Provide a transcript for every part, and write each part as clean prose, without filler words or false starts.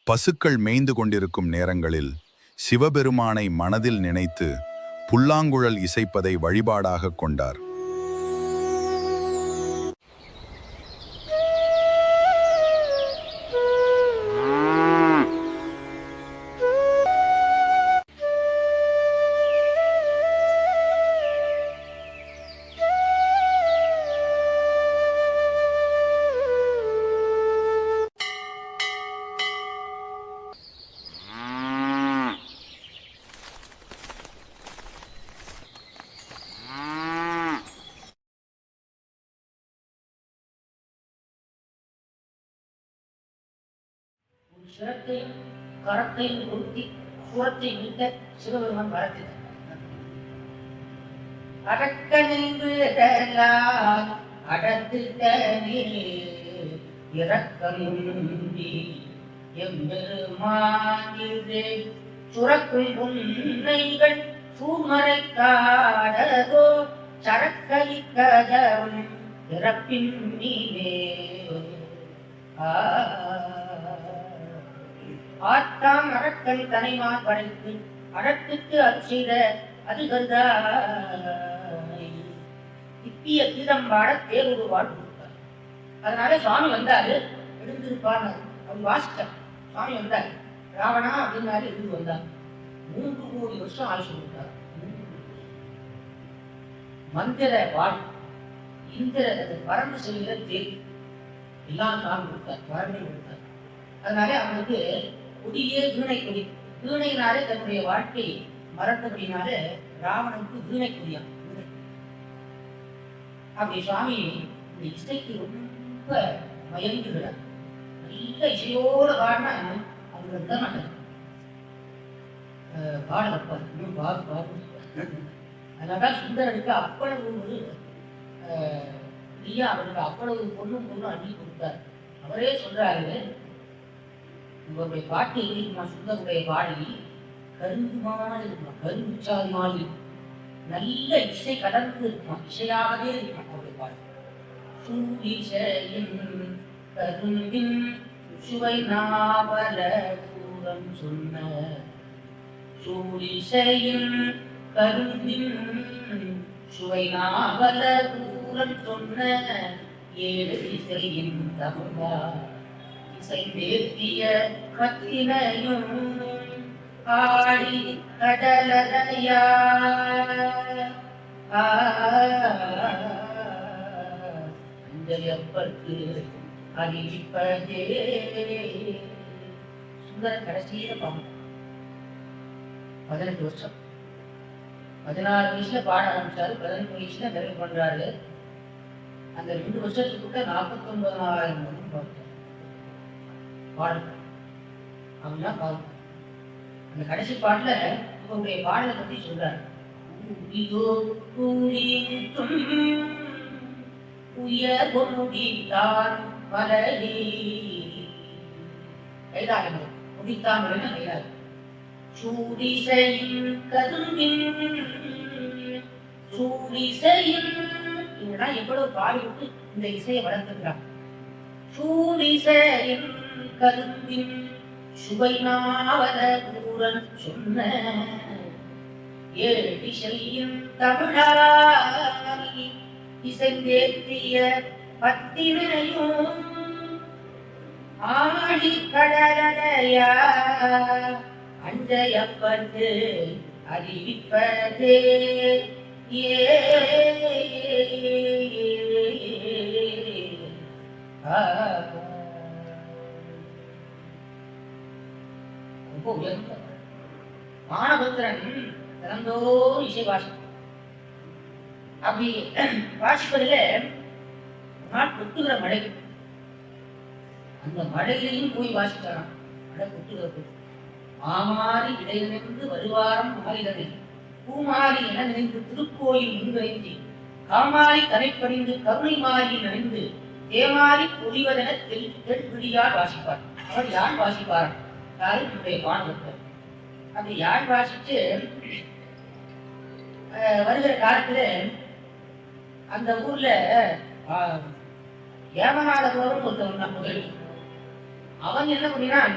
பசுக்கள் மேய்ந்து கொண்டிருக்கும் நேரங்களில் சிவபெருமானை மனதில் நினைத்து புல்லாங்குழல் இசைப்பதை வழிபாடாகக் கொண்டார். சிரத்தையும் கரத்தையும் கொடுத்தி சூரத்தை மீட்ட சிவபெருமான் வரத்தில் அடக்கணிந்து அடத்திட்டனே இறக்கமுந்தி எம்பெருமானிலே சுரக்கும் உன்னைகள் சூமரைக்காடதோ சரக்கலிக்கதம் பிறப்பின் மீனே ஆத்தாம் அறக்கன் தனைமார் படைத்து அடத்துக்கு அது செய்த அது கருதாய் திப்பிய கீதம் பாட தேர்வு வாழ்வு கொடுத்தார். அதனால சுவாமி வந்தாரு, எழுந்திருப்பார் அவர் வாசித்தார். சுவாமி வந்தார், ராவணா அப்படின்னாரு, எழுந்து வந்தார். 3 கோடி வருஷம் ஆயுஷ் கொடுத்தார். மந்திர வாழ் இந்திர பறந்து செல்கிற தேர் எல்லாம் சுவாமி கொடுத்தார், வரமே கொடுத்தார். அதனால அவனுக்கு கொடியே வீணை கொடி, வீணையினாலே தன்னுடைய வாழ்க்கை மறந்தபடினால ராவணனுக்கு வீணை கொடியான். அப்படி சுவாமி இந்த இசைக்கு ரொம்ப மயங்குகிறார். நல்ல இசையோட பாடினா அவங்க இருக்க மாட்டார், பாட வைப்பார், இன்னும் பாடு. அதனால்தான் சுந்தரனுக்கு அவ்வளவு ஒரு அவருக்கு அவ்வளவு பொண்ணும் அள்ளி கொடுத்தார். அவரே சொல்றாரு, உங்களுடைய பாட்டு இருக்குமா, சுந்தருடைய பாடலி கருந்துமான இருக்குமா, கருந்துச்சாதி மாதிரி நல்ல இசை கடந்து இருக்குமா, இசையாகவே இருக்குமா அவருடைய பாடல். சூரிசையின் கருந்தின் சுவை நாவல பூரம் சொன்ன, சூரிசையின் கருந்தின் சுவை நாவல பூரம் சொன்ன, ஏழு இசையின் தமிழா இசைந்தேத்திய கத்தினையும் ஆடி கடலறையா அஞ்சலியப்பட்டு அறிவிப்பதே. சுந்தரன் கடைசியில பாவம் 18 வருஷம், 14 வயசுல பாட ஆரம்பிச்சாரு, 18 வயசுல நிறைவு பண்றாரு. அந்த 2 வருஷத்துக்குள்ள 49,000 மணி பார்த்தோம் பாடல். அப்படின்னா பாருங்க, அந்த கடைசி பாட்டுல இவருடைய பாடலை பத்தி சொல்றாரு. முடித்தான் மலரே கைதாகம் முடித்தான் கைதாகம் சூடிசையின் கரும்பின் சூடிசையின் இவங்கதான் எவ்வளவு பாடிவிட்டு இந்த இசையை வளர்த்துக்கிறான். சூடிசையின் கரும்பின் சுவை நாவல பூரன் சொன்ன, ஏழிசையின் தமிழாய் இசைந்தேத்திய பத்தினையும் ஆடி கடலையா அஞ்சையப்பட்டு அறிவிப்பதே. மானபத்திரன் திறந்தோ இசை வாசிப்பான். அப்படி வாசிப்பதில் நாள் கொட்டுகிற மழை, அந்த மழையிலையும் போய் வாசிக்கிறான். மழை கொட்டுகிறது, மாமாறி இடையிலிருந்து வருவாரம் மாறினது, பூமாறி என நினைந்து திருக்கோயில் முன்வைந்தி, காமாறி கரைப்படிந்து கருணை மாறி நினைந்து தேமாறி பொழிவதென தெல்விழியால் வாசிப்பார். அவர் யார் வாசிப்பார்? யாரும் நம்முடைய மாணவர்கள். அப்படி யார் வாசிச்சு வருகிற காலத்துல அந்த ஊர்ல ஏமநாதபுரம் ஒருத்தவன் தான் முதல். அவன் என்ன பண்ணினான்,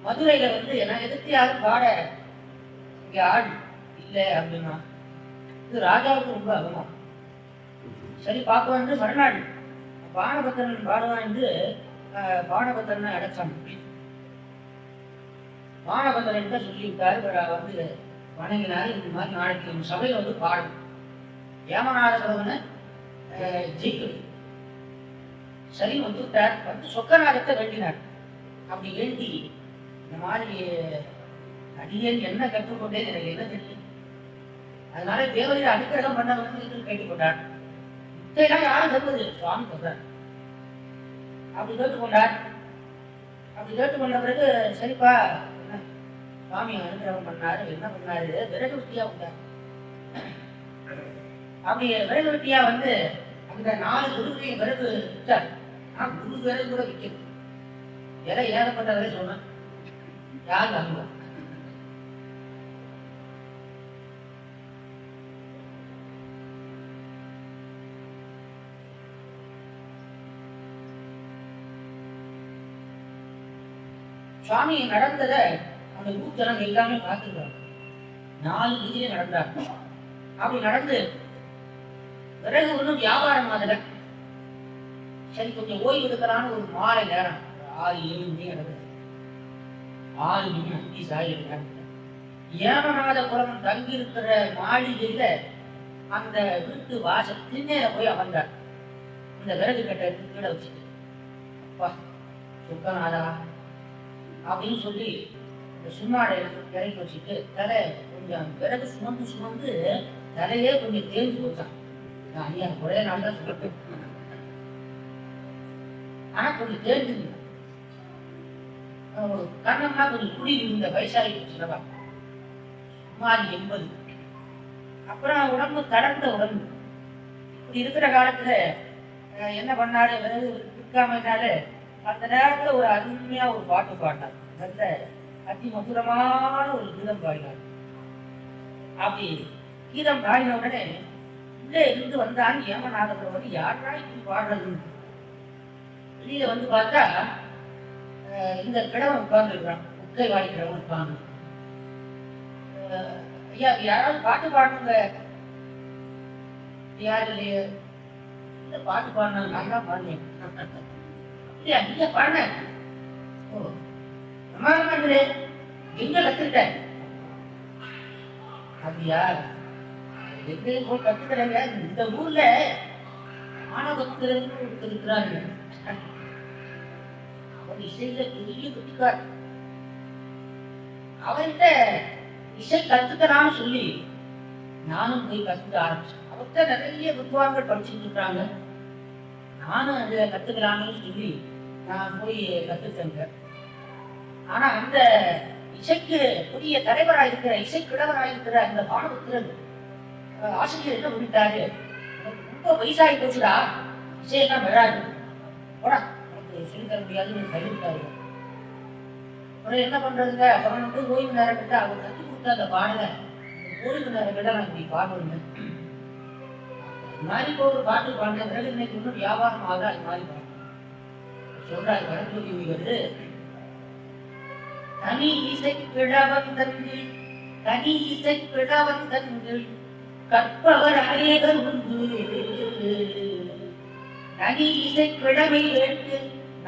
மதுரையில வந்து என்ன எதிர்த்து யாரும் பாட இங்க ஆள் இல்லை அப்படின்னா இது ராஜாவுக்கு ரொம்ப அவமானம். சரி பார்க்க வந்து மறுநாள் பானபத்திரன் பாடுவான் என்று பானபத்திரனை அடைச்சான். பானபத்திரன் சொல்லிவிட்டார், வந்து வணங்கினார். இந்த மாதிரி நாளைக்கு இந்த சபையில வந்து பாடும் ஏமநாத சபவனை ஜெயிக்கணும். சரி வந்துட்டார். வந்து சொக்கநாதத்தை வேண்டினார். அப்படி வேண்டி இந்த மாதிரி அடியேன் என்ன கற்றுக்கொண்டேன் எனக்கு என்ன தெரியும், அதனால தேவரையை அனுக்கிரகம் பண்ண வந்து கேட்டுக்கொண்டார். இதையெல்லாம் யாரும் தருவது சுவாமி சொல்றார். அப்படி கேட்டுக்கொண்டார். அப்படி கேட்டுக்கொண்ட பிறகு சரிப்பா என்ன சுவாமி அனுக்கிரகம் பண்ணாரு, என்ன பண்ணாரு, விறகு வெட்டியா விட்டார். அப்படி விறகு வெட்டியா வந்து அந்த 4 குருவையும் விறகு விட்டார். குரு விறகு கூட விற்கிறது எதை ஏகப்பட்டவரை சொன்ன யார் வாங்குவார்? சுவாமி நடந்ததை அந்த ஊர் ஜனம் எல்லாமே பார்த்துக்கிறாங்க. 4 வீதியிலே நடந்தார். அப்படி நடந்து பிறகு ஒன்றும் வியாபாரம் ஆகல. சரி கொஞ்சம் ஓய்வு எடுக்கலான்னு ஒரு மாலை நேரம் 6-7 மணி நடக்குது. 6 மணி 5 சாயிரம் ஏமநாதபுரம் தங்கி இருக்கிற மாளிகையில அந்த வீட்டு வாசல் திண்ணேல போய் அமர்ந்தார். இந்த விறகு கட்டை கீழே வச்சுட்டு அப்பா சொக்கநாதா அப்படின்னு சொல்லி இந்த சும்மாடை இறக்கி வச்சுட்டு தலை கொஞ்சம் விறகு சுமந்து சுமந்து தலையே கொஞ்சம் தேர்ந்து போச்சான். ஐயா ஒரே நாள் தான் சொல்லிட்டு ஆனா கொஞ்சம் தேர்ந்து கண்ணம்னா கொஞ்சம் குடி இந்த வயசாகி சொல்லவா சுமார் 80. அப்புறம் உடம்பு தளர்ந்த உடம்பு. இப்படி இருக்கிற காலத்துல என்ன பண்ணாரு, விறகு விற்காமனால அந்த நேரத்துல ஒரு அருமையா ஒரு பாட்டு பாடினார். நல்ல அதி மதுரமான ஒரு கீதம் பாடினார். அப்படி கீதம் பாடின உடனே உள்ளே இருந்து வந்தான் ஏமநாதபுரம் வந்து யாரா இப்படி பாடுறது. வெளியில வந்து பார்த்தா இந்த கிழவன் உட்கார்ந்துருக்கிறான். உக்கை வாடிக்கிறவன் உட்கார்ந்து ஐயா யாராவது பாட்டு பாடணுங்க. யாரு இல்லையே இல்ல பாட்டு பாடினாங்க, நான் தான் பாடினேன். இல்லையா நீங்க பாடின எங்க கத்துக்கிட்ட அப்படியா எங்க போய் கத்துக்கிறேங்க. இந்த ஊர்ல மாணவத்திரன்னு ஒருத்தர் இருக்கிறாங்க. அவர் இசையில பெரிய குட்டிக்கார். அவர்கிட்ட இசை கத்துக்கலாம்னு சொல்லி நானும் போய் கத்துக்க ஆரம்பிச்சேன். அவர்கிட்ட நிறைய வித்வான்கள் படிச்சுட்டு இருக்காங்க. நானும் அதை கத்துக்கலாம்னு சொல்லி நான் போய் கத்துக்கிட்டேங்க. ஆனா அந்த இசைக்கு புதிய தலைவராக இருக்கிற இசை கிழவராக இருக்கிற அந்த பானபத்திரன் ஆசிரியர் என்ன பண்ணிட்டாரு, ரொம்ப வயசாகி போச்சுடா, இசையெல்லாம் வராது போடா நமக்கு சொல்லி தர முடியாதுன்னு கைவிட்டாரு. அப்புறம் என்ன பண்றதுங்க, அப்புறம் வந்து ஓய்வு நேரம் கிட்ட அவர் கற்றுக் கொடுத்த அந்த பாடலை ஓய்வு நேரம் கிட்ட நான் இப்படி பாடுவேன். அது மாதிரி இப்போ ஒரு பாட்டு பாடின பிறகு இன்னைக்கு இன்னும் வியாபாரம் ஆகுது. அது மாதிரி பாடு சொல்றாரு வரக்கூடிய வந்து தனி இசை கிழவன் தந்து தனி இசை கிழவன் தந்து கற்பவர் அநேகர் உண்டு. தனி இசை கிழமை கேட்டு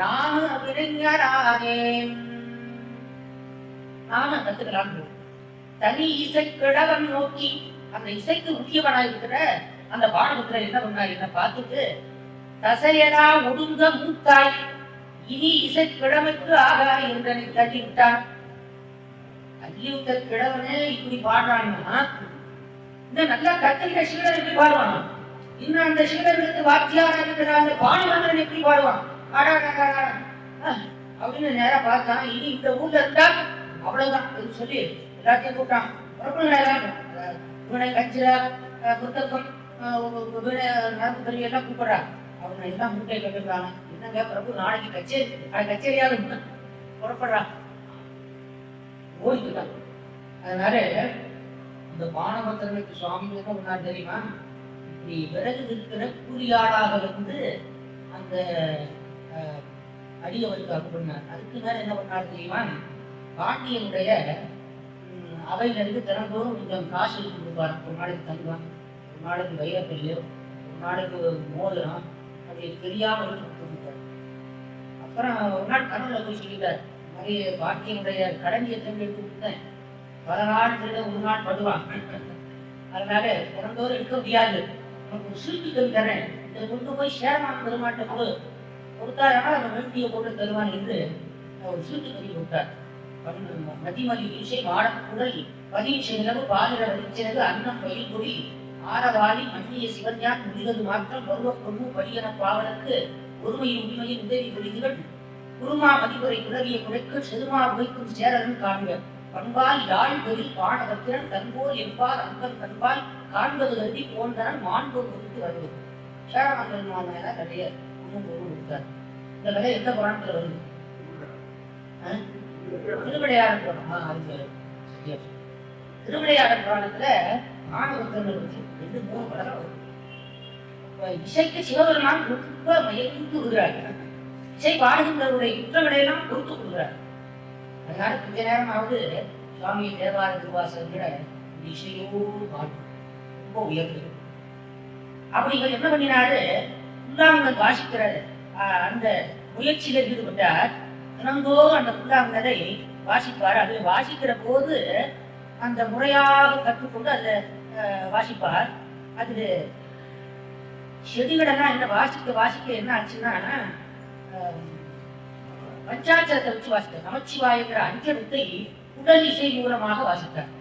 நானும் அபிஞரானேன். நானும் கத்துக்கலாம். தனி இசை கிழவன் நோக்கி அந்த இசைக்கு முக்கியவனாயிருக்கிற அந்த பானபத்திரன் என்ன பண்ணார், என்ன பார்த்துட்டு தசையரா ஒடுங்க மூத்தாய் இனி இசை கிழமைக்கு ஆகா என்றனை தள்ளி விட்டான். தள்ளிவிட்ட கிழவனே இப்படி பாடுறான்னா இன்னும் நல்லா கத்துக்கிட்ட சீடர் எப்படி பாடுவான், இன்னும் அந்த சீடர்களுக்கு வாத்தியாரா இருக்கிற அந்த பானபத்திரன் எப்படி பாடுவான் அப்படின்னு நேரம் பார்த்தான். இனி இந்த ஊர்ல இருந்தா அவ்வளவுதான் சொல்லி எல்லாத்தையும் கூப்பிட்டான். இவனை கஞ்சிரா புத்தகம் நரம்பு கறி எல்லாம் கூப்பிடுறா. அவங்க எல்லாம் முட்டை கட்டுறாங்க. என்னங்க பிரபு நாளைக்கு கச்சேரியாவது புறப்படுறான் ஓய்வுதான். அதனால இந்த பானபத்திரனுக்கு சுவாமி என்ன பண்ணார் தெரியுமா, இப்படி விறகு இருக்கிற கூலியாளாக வந்து அந்த அடியவருக்கு அனுப்பினார். அதுக்கு மேல என்ன பண்ணார் தெரியுமா, பாண்டியனுடைய அவையிலிருந்து தினந்தோறும் கொஞ்சம் காசு எடுத்து கொடுப்பார். ஒரு நாளைக்கு தங்கம், ஒரு நாளைக்கு வைரக்கல்லு, ஒரு நாளைக்கு மோதிரம், அது தெரியாமல் கொடுத்தார். அப்புறம் ஒரு நாள் கனவுல போய் சொல்லிட்டார், மாதிரி பாண்டியனுடைய கடனியை தங்கி எடுத்து கொடுத்தேன், பல நாள் திருட ஒரு நாள் படுவான், அதனால தினந்தோறும் எடுக்க முடியாது, உனக்கு ஒரு சீட்டு கல் தரேன், இதை கொண்டு போய் சேரமான பெருமாட்டை கொடு, கொடுத்தாருன்னா அந்த வேண்டியை போட்டு தருவான் என்று ஒரு சீட்டு கல்வி கொடுத்தார். மதிமதி வீழ்ச்சி மாடக்குடல் பதிவு நிலவு பாலிர வலிச்சிறகு அன்னம் பயில் பொறி ஆரவாளி மன்னிய சிவஞான் முடிவது மாற்றம் பருவ பொண்ணு படியன பாவலுக்கு ஒருமையின் உரிமையின் உதவி புரிதிகள் குருமா மதிப்புரை குலவிய குடைக்கு செதுமா உழைக்கும் சேரன் காண்க பண்பால் யாழ் பெரில் பாடபத்திரன் தன்போல் என்பால் அன்பன் கண்பால் காண்பது கருதி போன்றன் மாண்போர் குறித்து வருவது. சேரமங்கல் நிறைய கொடுத்தார். இந்த கதை எந்த புராணத்துல வருது? திருவிளையாடல் புராணம். திருவிளையாடல் புராணத்துல ஆணவத்தங்கள் வச்சு 2-3 படம் வரும். இசைக்கு சிவபெருமான் ரொம்ப மயந்து விடுகிறார். இசை பாடுகின்றவருடைய குற்றங்களை எல்லாம் பொறுத்து கொடுக்கிறார். அதனால கொஞ்ச நேரமாவது சுவாமி தேவார திருவாசகங்கள இசையோடு பாடும் ரொம்ப உயர்ந்தது. அப்படி இவர் என்ன பண்ணினாரு, புல்லாங்குழல் வாசிக்கிற அந்த முயற்சியில ஈடுபட்டார். தினந்தோறும் அந்த புல்லாங்குழலை வாசிப்பார். அது வாசிக்கிற போது அந்த முறையாக கற்றுக்கொண்டு அதை வாசிப்பார். அது செடிகளெல்லாம் என்ன வாசிக்க என்ன ஆச்சுன்னா, பஞ்சாட்சரத்தை வச்சு வாசித்தார். நமச்சிவாயங்கிற அஞ்செழுத்தை உடல் இசை மூலமாக வாசித்தார்.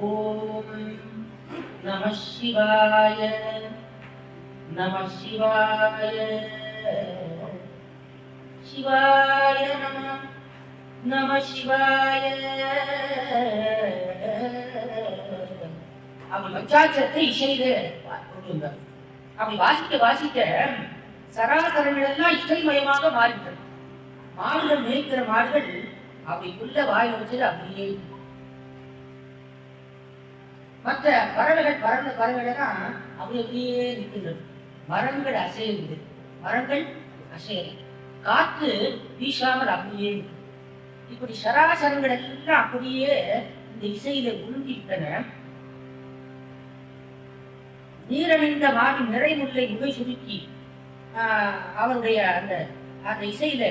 ஓம் நம சிவாய நம சிவாய சிவாய நம நம சிவாய. அப்படி பஞ்சாட்சரத்தை இசையில கொண்டு வந்தார். அப்படி வாசிக்க சராசரங்கள் எல்லாம் இசைமயமாக மாறிவிட்டது. மாடுகள் மேய்க்கிற மாடுகள் அப்படி உள்ள வாய் வச்சது அப்படியே. மற்ற பறவைகள் பறந்த பறவைகள்லாம் அப்படி அப்படியே நிற்கின்றது. மரங்கள் அசையுது, மரங்கள் அசையது, காற்று வீசாமல் அப்படியே இருக்கு. இப்படி சராசரங்கள் எல்லாம் அப்படியே இந்த இசையில உருங்கிவிட்டன. நீரணிந்த மாவின் நிறைமுல்லை முகை சுருக்கி அவருடைய அந்த அந்த இசையில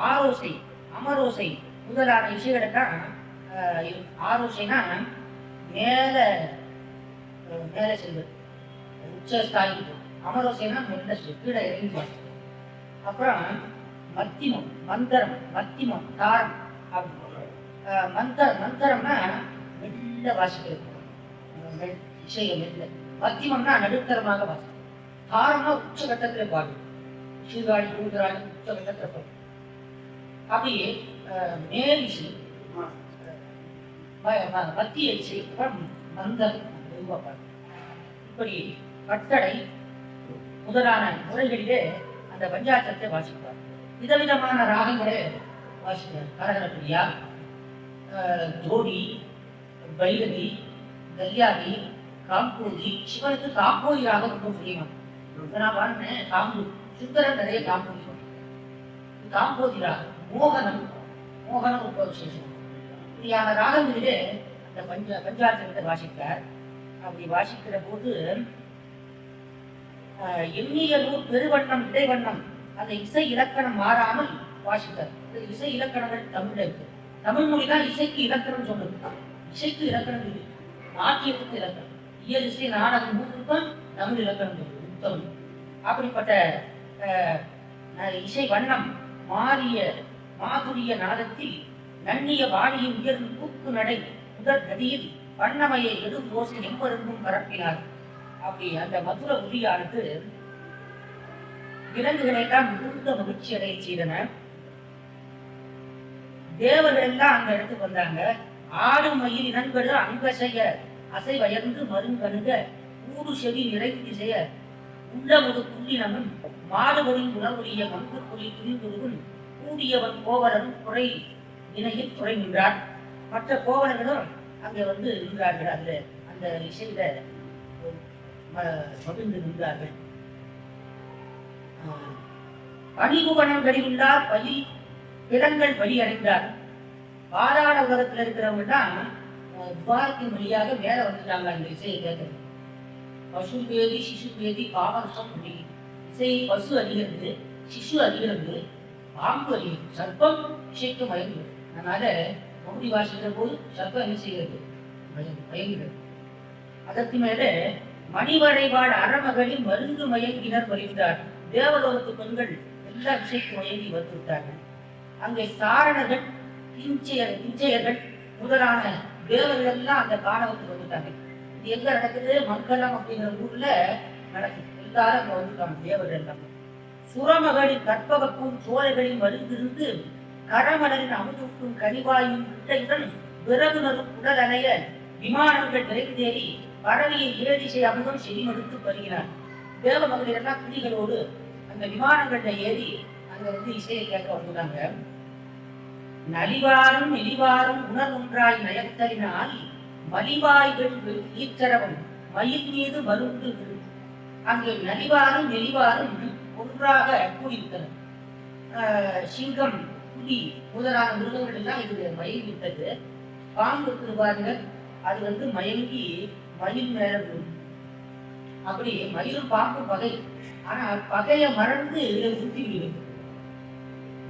ஆரோசை அமரோசை முதலான இசைகளெல்லாம் ஆரோசைனா மேல மேல செல்வது, உச்சஸ்தாயிக்கு. அமரோசைனா மெல்ல கீழே இறங்கி. அப்புறம் மத்திமம், மந்தரம், மத்திமம், தாரம். மந்தரம்னா மெல்ல வாசிக்கிறது, இசையை மெல்ல. மத்தியமம்னா நடுத்தரமாக வாசிக்கும். தாரம்னா உச்சகட்டத்துல பாடும், சீர்காழி கூடுதராளி உச்சகட்டத்துல பாடும். அப்படி மேல் இசை, மத்திய இசை, மந்தரம் பாடும். இப்படி கட்டளை முதலான முறைகளிலே அந்த பஞ்சாட்சரத்தை வாசிப்பார். விதவிதமான ராகங்களே வாசிப்பார். கரகரப்பிரியா, ஜோடி, பைரவி, கல்யாணி, காம்போதி. சிவனுக்கு காம்போதி ராகம் ரொம்ப பிரியமா. நான் பாருனேன், காம்பூர் சுந்தரன் நிறைய காம்போதி, காம்போதி ராகம். மோகனம் ரொம்ப விசேஷம். இப்படியான ராகங்களிலே அந்த பஞ்சாட்சரத்தை வாசித்தார். அப்படி வாசிக்கிற போது எண்ணிய நூல் பெருவண்ணம் இடைவண்ணம் அந்த இசை இலக்கணம் மாறாமல் வாசித்தார். இசை இலக்கணங்கள் தமிழ்ல இருக்கு. தமிழ் மொழி தான் இசைக்கு இலக்கணம் சொல்றது. இசைக்கு இலக்கணம் இல்லை, நாட்டியத்துக்கு இலக்கணம். இயல் இசை நாடகம் மூன்றுக்கும் தமிழ் இலக்கணம் உத்தம். அப்படிப்பட்ட இசை வண்ணம் மாறிய மாதுரிய நாதத்தில் நன்னிய வாணியின் உயர்ந்து கூக்கு நடை முதற் கதியில் வண்ணமையை எடும் ஓசை எம்பருந்தும் பரப்பினார். அப்படி அந்த மதுர ஒலியானது விலங்குகளெல்லாம் மிகுந்த மகிழ்ச்சி அடைய செய்தன. தேவர்கள் எல்லாம் அங்க இடத்துக்கு வந்தாங்க. ஆடு மயில் இனங்களு அங்கசைய அசை வயர்ந்து மருங்கணுக ஊடு செடி நிறைந்து செய்ய உள்ளமுது புள்ளினமும் மாடுபொழின் உணவுடைய மங்கு பொலி துணிந்துருகும் கூடியவன் கோவலனும் குறை இணையில் துறை நின்றார். மற்ற கோவலர்களும் அங்கே வந்து நின்றார்கள். அதுல அந்த இசையில மகிழ்ந்து நின்றார்கள். பணிபுவனம் கடிவுள்ளார் பலி பிறங்கள் பலி அடைந்தார். பாதாள உலகத்துல இருக்கிறவங்க தான் துவாரத்தின் வழியாக மேல வந்துட்டாங்க அந்த இசையை கேட்கறது. பசு பேதி சிசு பேதி பாவரசம் முடியும். இசை பசு அறிகிறது, சிசு அறிகிறது, பாம்பு அறிகிறது, சர்ப்பம் இசைக்கு மயங்குகிறது. அதனால மௌனி வாசிக்கிற போது சர்ப்பம் என்ன செய்கிறது? மயங்குகிறது. அதற்கு மேல மணிவரைவாள் அறமகளில் மருந்து மயங்கினர் வருகிறார். தேவலோகத்து பெண்கள் எல்லா இசைக்கு மயங்கி வந்துவிட்டார்கள். அங்கே சாரணர்கள், கிஞ்சையர்கள் முதலான தேவர்கள் எல்லாம் அந்த காணவத்துக்கு வந்துட்டாங்க. இது எங்க நடக்குது? மங்களம் அப்படிங்கிற ஊர்ல நடக்குது. எல்லாரும் அங்க வந்துட்டாங்க தேவர்கள் எல்லாம். சுரமகளின் கற்பகப்பும் சோலைகளின் மருந்திருந்து கரமலரின் அமுதுக்கும் கனிவாயும் கிட்டையுடன் விறகுணரும் உடலணைய விமானங்கள் விரைந்தேறி பறவையை இறதிசை அமுதம் செடிமடுத்து வருகிறார். தேவ மகளிர் எல்லாம் குடிகளோடு அந்த விமானங்கள்ல ஏறி அங்க இசையை கேட்க வந்துட்டாங்க. நலிவாரும் எலிவாரும் உணர்வுன்றாய் நயத்தலினால் மலிவாய்கள் ஈச்சரவம் மயில் மீது மருந்து. அங்கே நலிவாரும் எலிவாரும் ஒன்றாக கூடிவிட்டனர். சிங்கம், புலி முதலான மிருகங்கள் எல்லாம் இது மயில் விட்டது. பாம்பு திருவார்கள் அது மயங்கி மயில் மேல விடும். அப்படி மயிலும் பாம்பு பகை. ஆனா பகையை மறந்து சுத்தி விடுகிறது.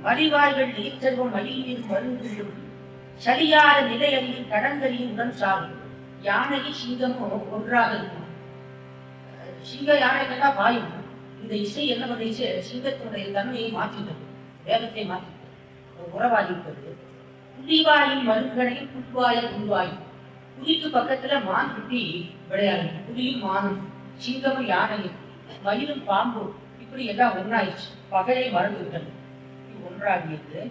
மலிவாய்கள் ஈச்செல்வம் மயில் மீது மருந்து. சரியாத நிலையறியும் கடற்கரியும் உடன் சாகும். யானையும் சிங்கமும் ஒன்றாக இருக்கும். சிங்க யானை கண்டா பாயும். இந்த இசை என்ன பண்ணிச்சு? சிங்கத்தினுடைய தன்மையை மாற்றிட்டது, வேகத்தை மாற்றிட்டது, உறவாகிவிட்டது. புலிவாயின் மருங்கனையும் புல்வாயில் உள்வாயும். புலிக்கு பக்கத்துல மான் குட்டி விளையாடு. புலியும் மானும், சிங்கமும் யானையும், மயிலும் பாம்பு இப்படி எல்லாம் ஒன்றாயிடுச்சு. பகையை மறந்து விட்டது. ஒன்றாகியது.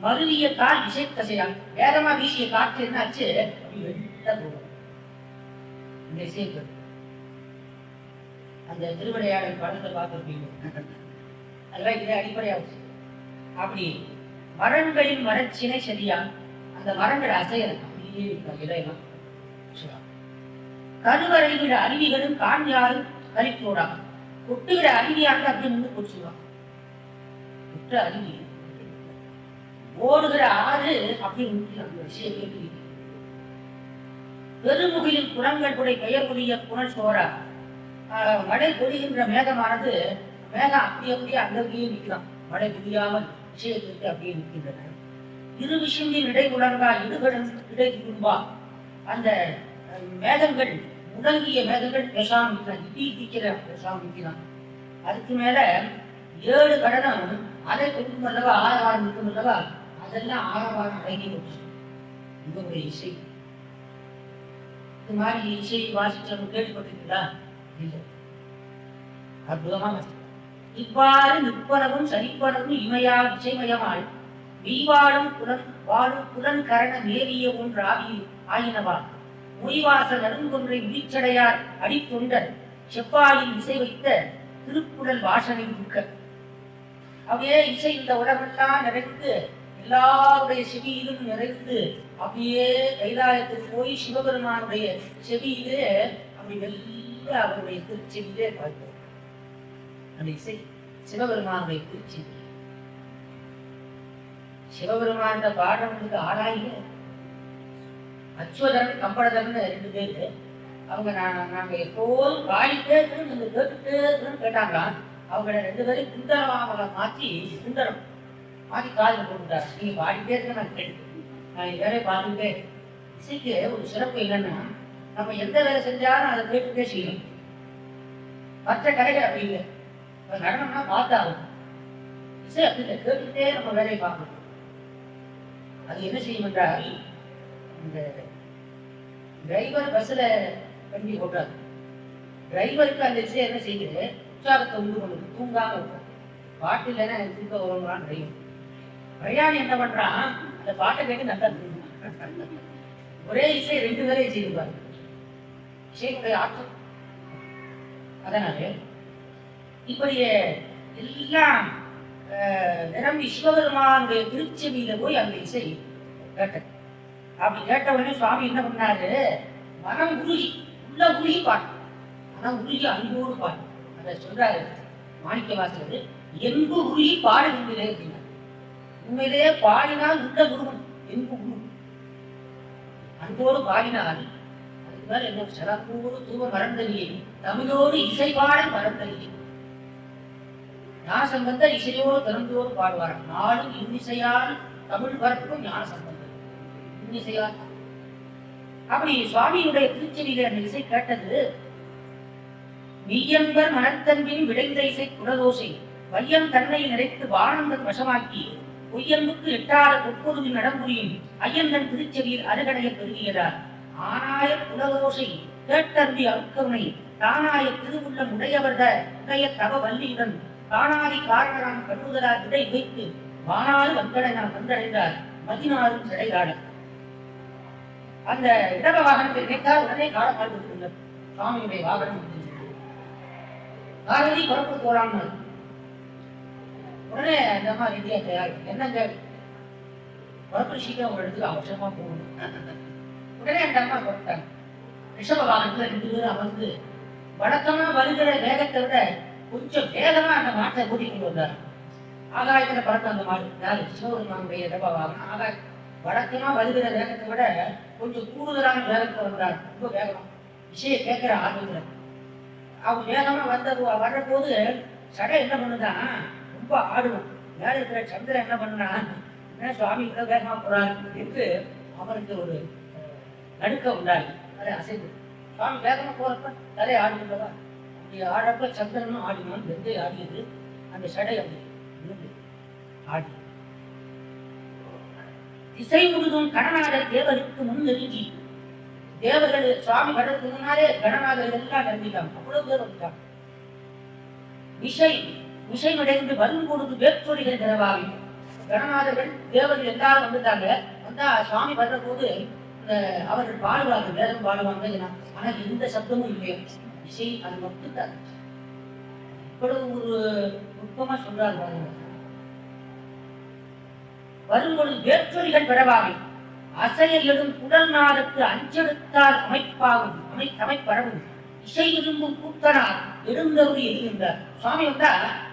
மருவிய கால் இசை தசையா வேகமா வீசிய காற்று என்னாச்சு? இந்த இசைக்கு அந்த திருவிளையாடல் படத்தை பார்த்துருப்பீங்க. அதெல்லாம் இதை அடிப்படையாச்சு. அப்படி மரங்களின் மரச்சினை சரியா அந்த மரங்கள் அசையலாம். அப்படியே இலையெல்லாம் கருவறைகிற அருவிகளும் காஞ்சாரும் கரிப்போடா கொட்டுகிற அருவியாக அப்படி நின்று குடிச்சுவான். அருவி ஓடுகிற ஆறு அப்படி பெருமுகிலின் குளங்கள் கூட பெயர் புதிய புனல் சோரா. மழை பொழிகின்ற மேகமானது மேகம் அப்படியே அங்கேயே நிற்கலாம். மழை புரியாமல் விஷயத்திற்கு அப்படியே நிற்கின்றன. இரு விஷயங்களின் இடை உலகா இடுகளும் இடை துன்பா. அந்த மேகங்கள் முடங்கிய மேகங்கள் பேசாம நிற்கிறான். பேசாம நிற்கிறான். அதுக்கு மேல 7 கடனம் அதை கொடுக்கும் அல்லவா, ஆரவாரம் இருக்கும் அல்லவா, அதெல்லாம் ஆரவாரம் அடங்கி போச்சு. இது ஒரு இசை. இது மாதிரி இசை வாசிச்சவங்க கேள்விப்பட்டிருக்கா? இல்லை. அற்புதமா இவ்வாறு நிற்பனவும் சரிப்பனவும் இமையா இசைமயமாய் மெய்வாடும் வாழும் புலன் கரண மேலிய ஒன்று ஆயினவா மொழிவாச நடுங்கொன்றை முடிச்சடையார் அடித்தொண்டர் செவ்வாயில் இசை வைத்த திருக்குறள் வாசனை முக்க. அப்படியே இசை இந்த உலகெல்லாம் நிறைந்து எல்லாருடைய செவியிலும் நிறைந்து அப்படியே கைலாயத்துக்கு போய் சிவபெருமானுடைய செவியிலே அப்படி வெள்ள அவருடைய திருச்செவியிலே பார்க்கிறோம். அந்த இசை சிவபெருமானுடைய திருச்செவி. சிவபெருமான பாடலுக்கு ஆராய அச்சுவதரன் கம்பளதரன் 2 பேரு. அவங்க நாங்க எப்போதும் பாடிட்டே இருக்கணும், நீங்க கேட்டுட்டே இருக்கணும்னு கேட்டாங்களாம். அவங்கள 2 பேரையும் குண்டரமாவளை மாற்றி குண்டரம் மாற்றி காதில் போட்டுட்டார். நீங்க பாடிட்டே இருக்க நான் கேட்டு நான் வேலையை பார்த்துக்கிட்டே. இசைக்கு ஒரு சிறப்பு என்னன்னா, நம்ம எந்த வேலை செஞ்சாலும் அதை கேட்டுட்டே செய்யணும். மற்ற கலைகள் அப்படி இல்லை. நடனம்னா பார்த்தாகும். இசை அப்படி இல்லை, கேட்டுக்கிட்டே நம்ம வேலையை பார்க்கணும். அது என்ன செய்யும் என்றால், இந்த டிரைவர் பஸ்ல வண்டி ஓட்டுறாரு. டிரைவருக்கு அந்த இசை என்ன செய்யுது? உற்சாகத்தை உண்டு பண்ணுது. தூங்காம இருக்கும். பாட்டு இல்லைன்னா எனக்கு தூக்க வருவான் டிரைவர். பிரயாணி என்ன பண்றான்? அந்த பாட்டை கேட்டு நல்லா தூங்குவான். ஒரே இசை 2 பேரையும் செய்வார். இசைக்குடைய ஆற்றல். அதனால இப்படியே எல்லாம் நிரம்பி சிவபெருமானுடைய திருச்செவியில போய் அந்த இசை கேட்ட. அப்படி கேட்ட உடனே சுவாமி என்ன பண்ணாரு? மனம் உருகி உள்ள உருகி பாட்டு. மனம் உருகி அன்போடு பாட்டு. அதை சொல்றாரு மாணிக்க வாசகர். என்பு உருகி பாடுகின்றே அப்படின்னா, உண்மையிலேயே பாடினால் உள்ள உருகும். அன்போடு பாடினால் அதுக்கு மேல என்ன சிறப்போடு தூவ மறந்தறியே தமிழோடு இசைபாடும் மறந்தறியே. ஞானசம்பந்தர் இசையோடு திறந்தோடு பாடுவார். நாளும் இன்னிசையால் தமிழ் பரப்பும் ஞானசம்பந்தர் இன்னிசையால். அப்படி சுவாமியுடைய திருச்செவியில அந்த இசை கேட்டது. மெய்யன்பர் மனத்தன்பின் விளைந்த இசை குடதோசை வையம் தன்னை நிறைத்து வானந்தன் வசமாக்கி பொய்யன்புக்கு எட்டாத பொற்பொருளின் நடம்புரியும் ஐயந்தன் திருச்செவியில் அருகடைய பெருகியதார். ஆனாய குடதோசை கேட்டருந்தி அருக்கவனை தானாய திருவுள்ள உடைய தவ வள்ளியுடன் தானாதி காரணராம் கட்டுதலால் விடை வைத்து வானாறு வந்தடைந்தார். 16 சிறையாட அந்த இடவ வாகனத்தை நினைத்தால் உடனே காலமாக கொடுத்துள்ளார். சுவாமியுடைய வாகனம் காரதி புறப்பு போறாங்க. உடனே அந்த அம்மா ரெடியா தயார். என்னங்க புறப்பு சீக்கிரம் ஒரு இடத்துக்கு அவசரமா போகணும். உடனே அந்த அம்மா புறப்பட்டாங்க. ரிஷப வாகனத்துல 2 பேரும் அமர்ந்து வழக்கமா வருகிற வேகத்தை விட கொஞ்சம் வேகமா அந்த மாட்டை கூட்டிக் கொண்டு வந்தார். ஆகாயத்துல பறக்க அந்த மாடு யாரு சிவபெருமானுடைய ரிஷப வாகனம். ஆகாய வழக்கமா வருகிற வேகத்தை விட கொஞ்சம் கூடுதலான வேகத்துல வந்தார். ரொம்ப வேகமா விஷயம் கேட்கிற ஆர்வத்துல அவங்க வேகமா வர்ற போது சடை என்ன பண்ணுதான் ரொம்ப ஆடுவோம். மேல இருக்கிற சந்திரன் என்ன பண்ணா என்ன சுவாமி இவ்வளவு வேகமா போறாரு என்று அவருக்கு ஒரு நடுக்க உண்டாகி அதை அசைந்து சுவாமி வேகமா போறப்ப தலையை ஆடுகின்றவா. அப்படி ஆடுறப்ப சந்திரனும் ஆடினான். வெந்தை ஆடியது. அந்த சடை அப்படி விழுந்து ஆடி திசை முழுதும் கணநாதர் தேவருக்கு முன் நெருங்கி தேவர்கள் சுவாமி வர்றதுக்கு முன்னாலே கணநாதர்கள் எல்லாம் நெருங்கிட்டாங்க. அவ்வளவு பேர் வந்துட்டாங்க. விஷயமடைந்து வரும் பொழுது வேற்றொழிகள் நிறவாகி கணநாதர்கள் தேவர்கள் எல்லாரும் வந்துட்டாங்க. வந்தா சுவாமி வர்ற போது அவர்கள் பாடுவாங்க, வேதம் பாடுவாங்க. ஆனா எந்த சப்தமும் இல்லையா. இசை அது மட்டும் தான். இவ்வளவு ஒரு நுட்பமா சொல்றாரு பாருங்க. வரும்பொழுது வேற்றொழிகள் பெறவாகி அசைய எழும் குடல் நாதத்து அஞ்செடுத்தால் அமைப்பரவும் இசை விரும்பும் கூத்தனார் எழுந்தவரு எழுகின்றார். சுவாமி வந்தா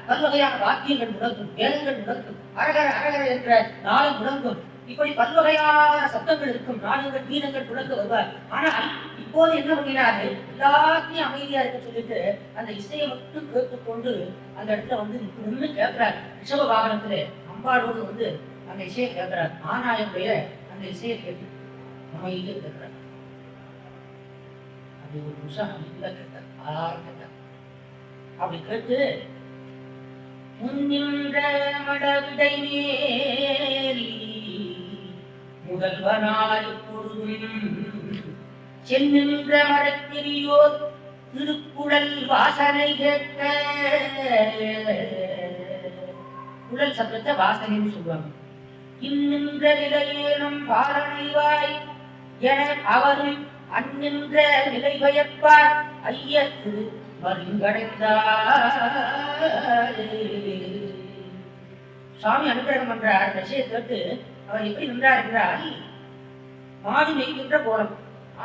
பல்வகையான வாக்கியங்கள் முழங்கும், வேதங்கள் முழங்கும், அரகர அரகர என்ற நாளும் முழங்கும். இப்படி பல்வகையான சப்தங்கள் இருக்கும். நாடுகள் கீதங்கள் முழங்க வருவார். ஆனால் இப்போது என்ன பண்ணினாரு, எல்லாத்தையும் அமைதியா இருக்க சொல்லிட்டு அந்த இசையை மட்டும் கேட்டுக்கொண்டு அந்த இடத்துல வந்து நின்று கேட்கிறார். ரிஷப வாகனத்திலே அம்பாளோடு வந்து அந்த இசையை கேட்கிறார். ஆனாயுடைய அந்த இசையை கேட்டு அமைதியை கேட்கிறார். அப்படி ஒரு நிமிஷம் அமைதியா கேட்டார். ஆறாறு கேட்டார். அப்படி கேட்டு முன்னின்ற மடவிடை மேலி முதல்வனாய் பொருளும் சென்னின்ற மரக்கிரியோர் திருக்குழல் வாசனை கேட்க. குழல் சப்தத்தை வாசனைன்னு சொல்லுவாங்க. இன்னின்ற நிலையேனும் பாலனைவாய் என அவரும் அந்நின்ற நிலை பயப்பார் ஐயத்து வருங்கடைந்தார். சுவாமி அனுகிரகம் பண்றார். விஷயம் கேட்டு அவர் எப்படி நின்றார் என்றால் மாடு மேய்க்கின்ற கோலம்.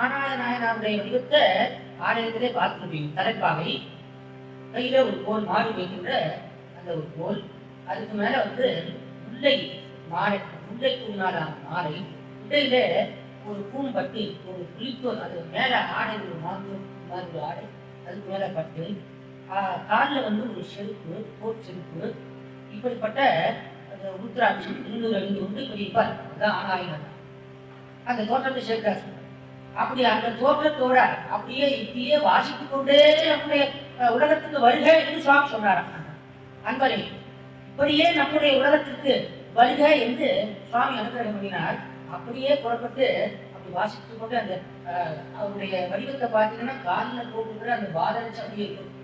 ஆனாய நாயனாருடைய வடிவத்தை ஆலயத்திலே பார்க்க முடியும். தலைப்பாகை கையில ஒரு கோல், மாடு மேய்க்கின்ற அந்த ஒரு கோல். அதுக்கு மேல வந்து முல்லை மாலை, முல்லை கூறினாலான மாலை. இடையில ஒரு பூம்பட்டு, ஒரு புளித்தோல், அது மேல ஆடை, ஒரு மாறு ஆடை, அதுக்கு மேல பட்டு, காலில் வந்து ஒரு செருப்பு, போட் செருப்பு. இப்படிப்பட்ட அந்த உருத்ராட்சம் 205 உண்டு. இப்படி இருப்பார். அதுதான் ஆனாயினார். அந்த தோற்றத்தை சேர்க்காரு. அப்படி அந்த தோற்றத்தோட அப்படியே இப்படியே வாசித்துக் கொண்டே நம்முடைய உலகத்துக்கு வருக என்று சுவாமி சொன்னாராம். அன்பரே, இப்படியே நம்முடைய உலகத்திற்கு வருக என்று சுவாமி அனுகிரகம் பண்ணினார். அப்படியே புறப்பட்டு அப்படி வாசித்துக் கொண்டு அந்த அவருடைய வடிவத்தை பார்த்தீங்கன்னா காலில் போட்டுக்கிற அந்த பாதரட்சம் அப்படியே இருக்கும்.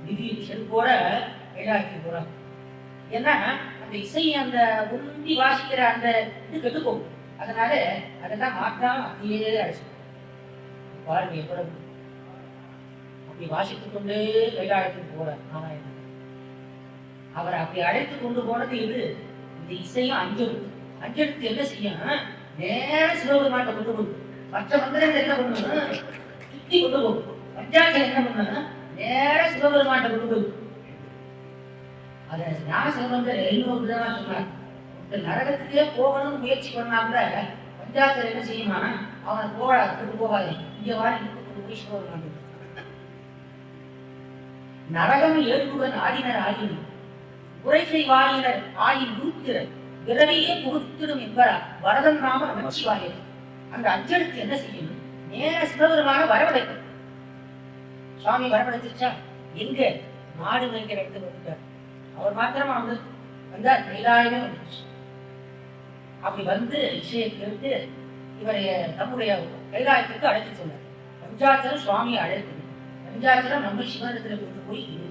திடீ செருப்போட கைலாக்கி போறாங்க. ஏன்னா அந்த இசையை அந்த உந்தி வாசிக்கிற அந்த இது கெட்டு போகும். அதனால அதெல்லாம் மாற்றாம அப்படியே அழைச்சு பாருங்க எவ்வளவு அப்படி வாசித்துக் கொண்டே கைலாயத்துக்கு போற நாராயணன். அவரை அப்படி அழைத்து கொண்டு போனது இது. இந்த இசையும் அஞ்செடுத்து என்ன செய்யும், நேர சிவபெருமாட்டை கொண்டு போகும். மற்ற மந்திரங்கள் என்ன பண்ணணும், சுத்தி கொண்டு போகும். பஞ்சாட்சம் என்ன பண்ணணும், நேர சிவபெருமாட்டை கொண்டு போகும். அதை ஞான சம்பந்தர் 700 விதமா சொன்னார். இந்த நரகத்திலே போகணும்னு முயற்சி பண்ணா கூட பஞ்சாட்சரம் என்ன செய்யுமா, அவனை போகாது இங்க வாடி ஈஸ்வரன். நரகம் ஏழுவன் ஆடினர் ஆயின் உரைசை வாயினர் ஆயின் உருத்திரர் விரவியே புகுத்திடும் என்பார் வரதன் நாம நமச்சிவாயர். அந்த அஞ்சலுக்கு என்ன செய்யும், நேர சிவபெருமான வரவழைக்கும். சுவாமி வரவழைச்சிருச்சா, எங்க மாடு வைக்கிற இடத்துல வந்துட்டார். அவர் மாத்திரமா வந்தார், கைலாயமே வந்துச்சு. அப்படி வந்து இசையை கேட்டு இவரை நம்முடைய கைலாயத்திற்கு அழைத்து சொன்னார். பஞ்சாட்சரம் சுவாமியை அழைத்து, பஞ்சாட்சரம் நம்ம சிவனிடத்துல கொண்டு போய் இரு.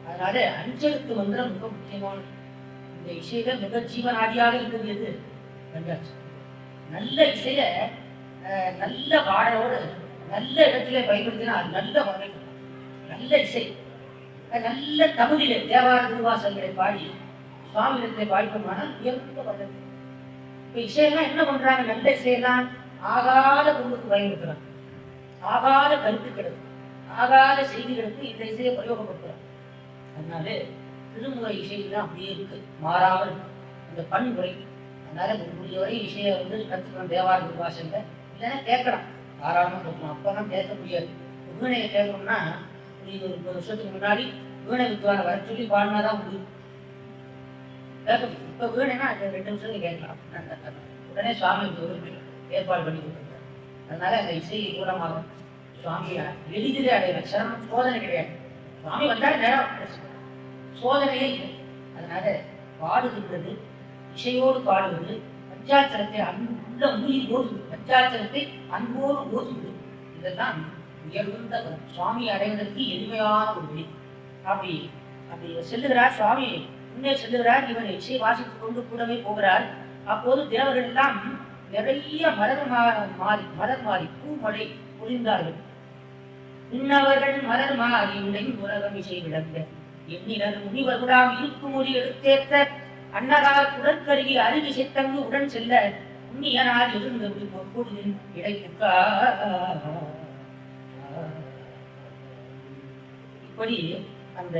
அதனால அஞ்சலுக்கு மந்திரம் மிக முக்கியமான. இந்த இசையில மிக ஜீவனாதியாக இருக்கிறது பஞ்சாட்சரம். நல்ல இசைய நல்ல பாடலோடு நல்ல இடத்திலே பயன்படுத்தினா அது நல்ல வகை, நல்ல இசை. நல்ல தமிழிலே தேவார திருவாசல்களை பாடி சுவாமி இடத்திலே பாடிட்டோம்னா உயர்ந்த வகை. இப்ப இசையெல்லாம் என்ன பண்றாங்க, நல்ல இசையெல்லாம் ஆகாத பொருளுக்கு பயன்படுத்துறாங்க, ஆகாத கருத்துக்களுக்கு, ஆகாத செய்திகளுக்கு இந்த இசையை பிரயோகப்படுத்துறாங்க. அதனால திருமுறை இசையெல்லாம் அப்படியே இருக்கு, மாறாமல் இருக்கு அந்த பண்புரை. அதனால முடிஞ்சவரை இசையை கற்றுக்கணும் தேவார திருவாசல்ல, இல்லைன்னா கேட்கலாம், தாராளமாக கேட்கணும். அப்பதான் கேட்க முடியாது. வீணையை கேட்கணும்னா ஒரு 30 வருஷத்துக்கு முன்னாடி வீணை வித்துவாங்க வர சொல்லி பாடினாதான் முடியும் கேட்க. இப்ப வீணைனா 2 நிமிஷத்துக்கு கேட்கலாம். உடனே சுவாமி ஏற்பாடு பண்ணி கொடுத்துருக்காரு. அதனால அந்த இசை மூலமாக சுவாமியை எளிதிலே அடையலாம். சிரமம் சோதனை கிடையாது. சுவாமி வந்தால் நேரம் சோதனையே இல்லை. அதனால பாடுகின்றது, இசையோடு பாடுவது, பஞ்சாட்சரத்தை அன்புள்ள உயிர் ஓதுவது, பஞ்சாட்சரத்தை அன்போடு ஓதுவது, இதெல்லாம் உயர்ந்த சுவாமி அடைவதற்கு எளிமையான ஒரு வழி. அப்படி அப்படி செல்லுகிறார் சுவாமி, முன்னே செல்லுகிறார். இவர் இசை வாசித்துக் கொண்டு கூடவே போகிறார். அப்போது தேவர்கள் எல்லாம் நிறைய மலர் மாறி பூமழை பொழிந்தார்கள். இன்னவர்கள் மலர் மாறி உடை உலகம் இசை விளங்க எண்ணினர் முனிவர்களாம் இருக்கும் மொழி எடுத்தேற்ற அன்னதார் உடற்கருகி அருவி சித்தங்கு உடன் செல்ல உன்னியனார் இருந்த பொற்பொழுதின் இடைப்புக்கா. இப்படி அந்த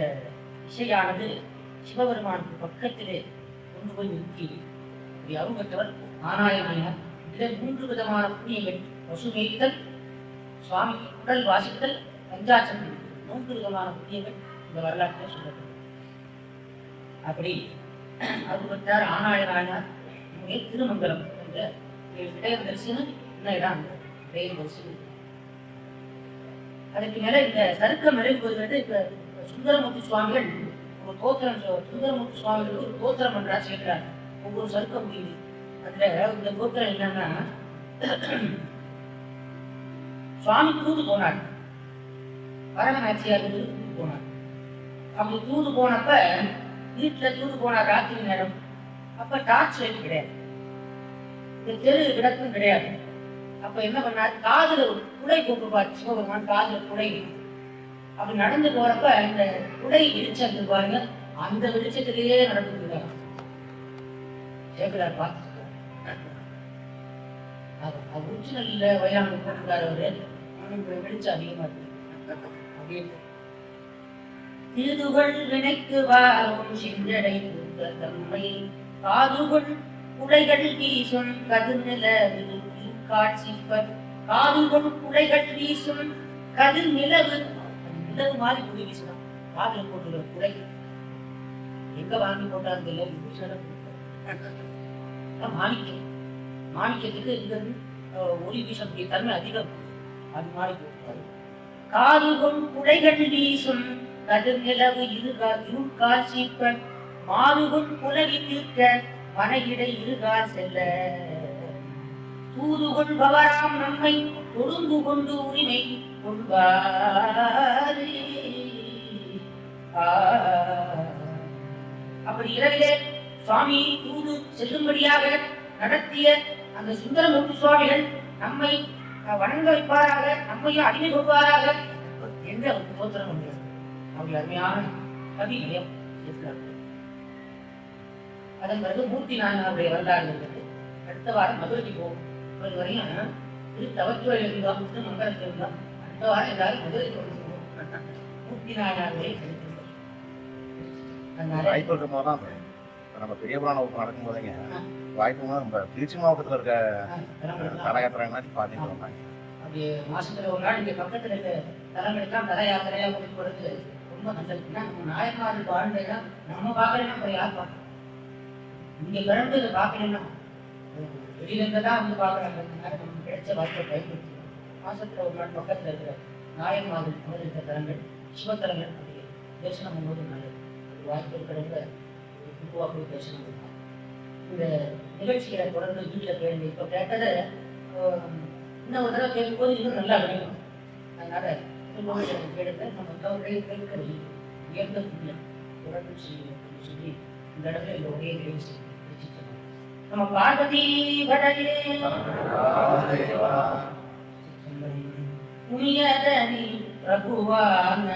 இசையானது சிவபெருமானுக்கு பக்கத்திலே கொண்டு போய் நிறுத்தி அருங்கற்றவர் ஆனாயனார். இதில் 3 விதமான புண்ணியங்கள்: பசுமேய்த்தல், சுவாமி உடல் வாசித்தல், பஞ்சாட்சரம். 3 விதமான புண்ணியங்கள் இந்த வரலாற்றை சொல்லப்படும். அப்படி அருங்கற்றார் ஆனாயனார் திருமங்கலம் என்ற இடைய தரிசனம் என்ன இடம், இடைய தரிசனம். அதுக்கு மேல இந்த சருக்கம் நிறைவுறுகிறது. இப்ப சுந்தரமூர்த்தி சுவாமிகள் ஒரு தோத்திரம், சுந்தரமூர்த்தி சுவாமிகள் ஒரு தோத்திரம் என்றா சேர்க்கிறார். ஒவ்வொரு சருக்கம் முடியுது. அதுல இந்த தோத்திரம் என்னன்னா, சுவாமி தூது போனார், பரமநாச்சியார் தூது போனார். அப்படி தூது போனப்ப வீட்டுல தூது போனார் ராத்திரி நேரம். அப்ப டார்ச் லைட் கிடையாது, இந்த தெரு விளக்கும் கிடையாது. அப்ப என்ன பண்ணார், காதுல குடை போட்டுப்பார் சிவபெருமான், காதுல குடை. அப்படி நடந்து போறப்ப இந்த குடை வெளிச்சம் பாருங்க, அந்த வெளிச்சத்திலேயே நடந்துருக்காங்க. சேகரார் பார்த்து ஒரிஜினல்ல வயலாங்க போட்டுருக்காரு அவரு, வெளிச்சம் அதிகமா இருக்கு அப்படின்னு. திருதுகள் வினைக்கு வாரும் செஞ்சடை தம்மை காதுகள் குடைகள் வீசும் கதுநில காட்சிப்பர். காதுகள் குடைகள் வீசும் கதிர் நிலவு, நிலவு மாதிரி குடி வீசலாம். காதுல போட்டுள்ள குடை எங்க வாங்கி போட்டாங்க, மாணிக்கம். மாணிக்கத்துக்கு இங்க ஒளி வீசக்கூடிய தன்மை அதிகம், அது மாதிரி போட்டாரு. காதுகள் குடைகள் வீசும் கதிர் நிலவு இருள் காட்சிப்பர். மாதுகள் புலவி தீர்க்க மனையிடை இருகால் செல்ல. தூது கொள்பவராம் நம்மை தொழுந்து கொண்டு உரிமை கொள்வாரே. அப்படி இரவிலே சுவாமி தூது செல்லும்படியாக நடத்திய அந்த சுந்தரமூர்த்தி சுவாமிகள் நம்மை வணங்க வைப்பாராக, நம்மையும் அடிமை கொள்வாராக என்று அவருக்கு தோத்திரம் பண்ணுகிறார். அப்படி அருமையான கவி நிலையம் இருக்கிறார்கள். அதன் பிறகு மூர்த்தி நாயனாருடைய வரலாறு இருக்கிறது. அடுத்த வாரம் மதுரைக்கு போகும். இப்போது வரையும் தவத்துறையில் இருந்தோம், மங்களத்தில் இருந்தோம். அடுத்த வாரம் எல்லாரும் மதுரைக்கு மூர்த்தி நாயனாருடைய கிடைக்கிறது. நம்ம பெரிய புராண வகுப்பு நடக்கும் போதுங்க வாய்ப்புனா நம்ம திருச்சி மாவட்டத்தில் இருக்க தல யாத்திரை பார்த்துட்டு வந்தாங்க. அப்படி மாசத்துல ஒரு நாள் இங்கே பக்கத்தில் இருக்க தலங்களுக்கெல்லாம் தல யாத்திரையாக கூட்டிட்டு போகிறது ரொம்ப நல்லது. ஏன்னா நம்ம நாயன்மார்கள் வாழ்ந்தா நம்ம பார்க்கலன்னா அப்புறம் யார் பார்க்கணும்? இங்கே கிளம்பி இதை பார்க்கலன்னா வெளியிலேருந்து தான் வந்து பார்க்குறாங்க. நமக்கு கிடைச்ச வாய்ப்பை பயன்படுத்தணும். மாசத்துல ஒரு நாள் பக்கத்தில் இருக்கிற நாயன்மார்கள் இருக்க தலங்கள் சிவத்தலங்கள் அப்படி தரிசனம் பண்ணும்போது நல்லது. அது வாய்ப்பு இருக்கிறவங்க குருவாக போய் தரிசனம் பண்ணலாம். இந்த நிகழ்ச்சிகளை தொடர்ந்து வீட்டில் கேளுங்க. இப்போ கேட்டதை இன்னும் ஒரு தடவை கேட்கும்போது இன்னும் நல்லா கிடைக்கும். அதனால கேளுங்க. நம்ம கேட்கறது உயர்ந்த புண்ணியம் தொடர்ந்து செய்யணும் சொல்லி இந்த இடத்துல இந்த ஒரே நிகழ்ச்சி நம்ம பார்வதி வடலே புனியதனி பிரபுவான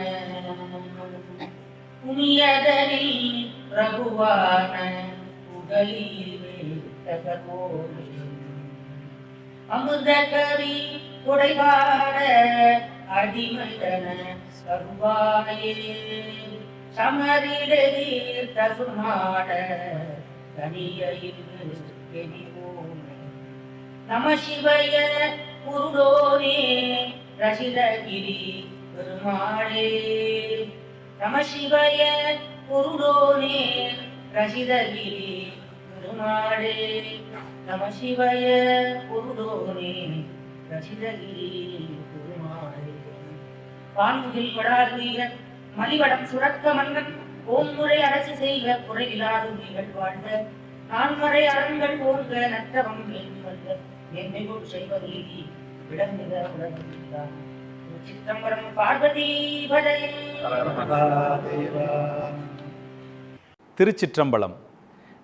புனியதனி பிரபுவான அமுத கவி குடைபாட அடிமைதன கருவாயே சமரில் தசுமாட தனியில் நம சிவய குருடோனே ரசிதகிரி பெருமாளே நம சிவய குருடோனே ரசிதகிரி பெருமாளே நம சிவய குருடோனே ரசிதகிரி பெருமாளே பான்முகில் படாதீர மலிவடம் சுரக்க மன்னன் ஓம்முறை அரசு செய்க குறையிலாது நீங்கள் வாழ்ந்த நான்மறை அரண்கள் போன்ற நற்றவம் வேண்டி வந்த என்னையோடு செய்வதீதி விளங்குக உலகம் சித்தம்பரம் பார்வதி படை. திருச்சிற்றம்பலம்.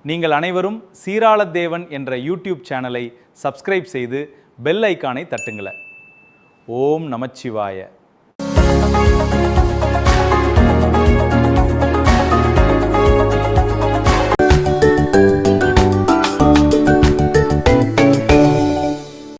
நீங்கள் அனைவரும் சீராளதேவன் என்ற யூடியூப் சேனலை சப்ஸ்கிரைப் செய்து பெல் ஐக்கானை தட்டுங்களேன். ஓம் நமச்சிவாய.